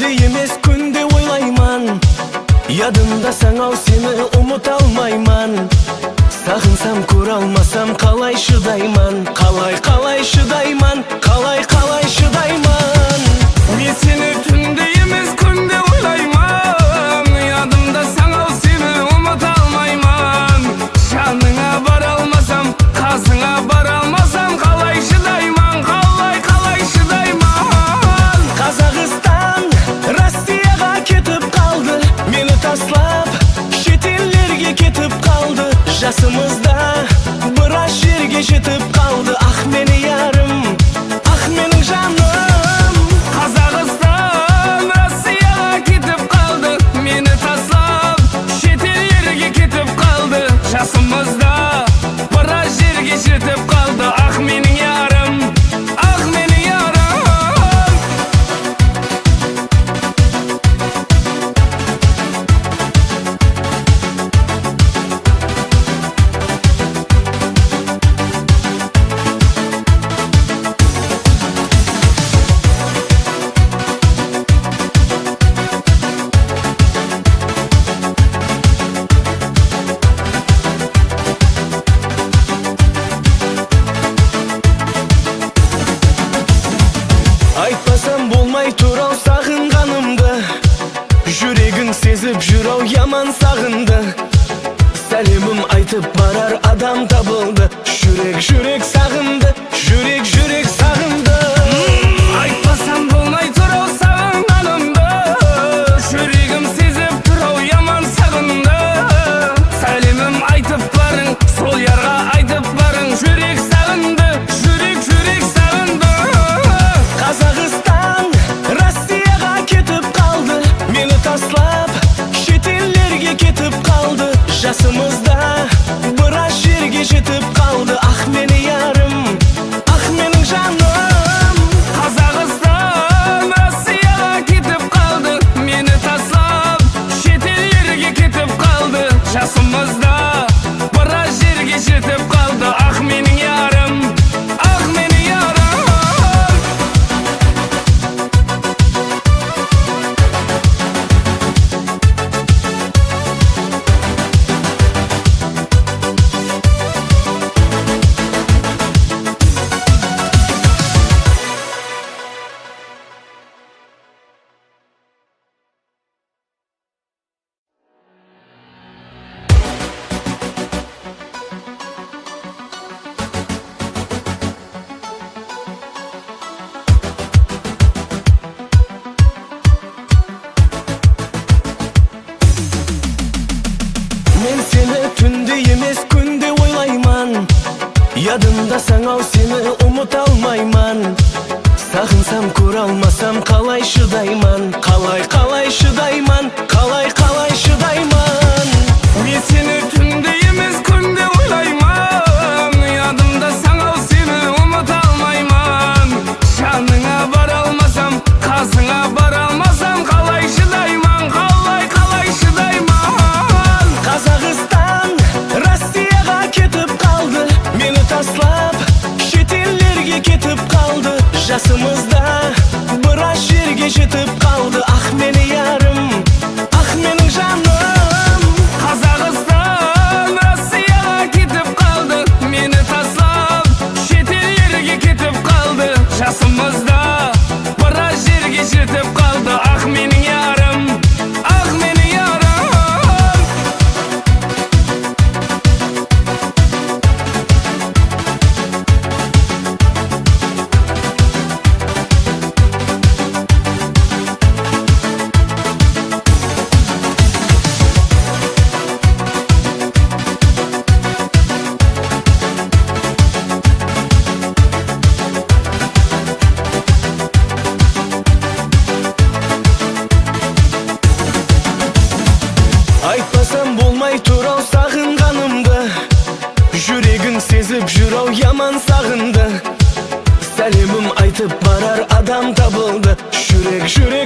түнде емес күнде ойлайман. Ядымдасаң ау сені ұмыта алмайман. Сағынсам көре алмасам қалай шыдайман. Қалай шыдайман, қалай шыдайман. Мен сені түнде емес күнде ойлайман. Ядымдасаң ау сені ұмыта алмайман. Жаныңа бара алмасам, қасыңа бара алмасам қалай шыдайман, қалай шыдайман. Қазақстан Россияға кетіп қалды, мені таслап шетеллерге кетіп қалды. Жасымызда біраз жерге жетіп қалды. Ах мені ярым, ах менің жаным. Қазақстан Россияға кетіп қалды, мені таслап шетеллерге кетіп қалды. Жасымызда біраз жерге жетіп қалды. Ах менің ярым, ах менің ярым. Айтпасам болмай тұр ау сағынғанымды. Жүрегің сезіп жүр ау яман сағынды. Сәлемім айтып барар адам табылды. Жүрек сағынды, жүрек сағынды. Айтпасам болмай тұр ау сағынғанымды. Жүрегім сезіп тұр ау яман сағынды. Сәлемім айтып барың, сол ярға айтып барың. Жүрек сағынды, жүрек сағынды. Қазақстан Россияға кетіп қалды, мені таслап шетеллерге кетіп қалды. Жасымызда біраз жерге жетіп қалды. Ах мені ярым, ах менің жаным. Қазақстан Россияға кетіп қалды, мені таслап шетеллерге кетіп қалды. Жасымызда біраз жерге жетіп қалды. Ах менің ярым, ах менің ярым. Мен сені түнде емес күнде ойлайман. Ядымдасаң ау сені ұмыта алмайман. Сағынсам көре алмасам қалай шыдайман. Қалай шыдайман, қалай шыдайман. Мен сені түнде емес күнде ойлайман. Ядымдасаң ау сені ұмыта алмайман. Жаныңа бара алмасам, қасыңа бара алмасам қалай шыдайман, қалай шыдайман. Қазақстан Россияға кетіп қалды, мені таслап шетеллерге кетіп қалды. Жасымызда біраз жерге жетіп қалды. Ах мені ярым, ах менің жаным. Қазақстан Россияға кетіп қалды, мені таслап шетеллерге кетіп қалды. Жасымызда біраз жерге жетіп қалды. Ах менің ярым, ах менің ярым. Айтпасам болмай тұр ау сағынғанымды. Жүрегің сезіп жүр ау яман сағынды. Сәлемім айтып барар адам табылды. Жүрек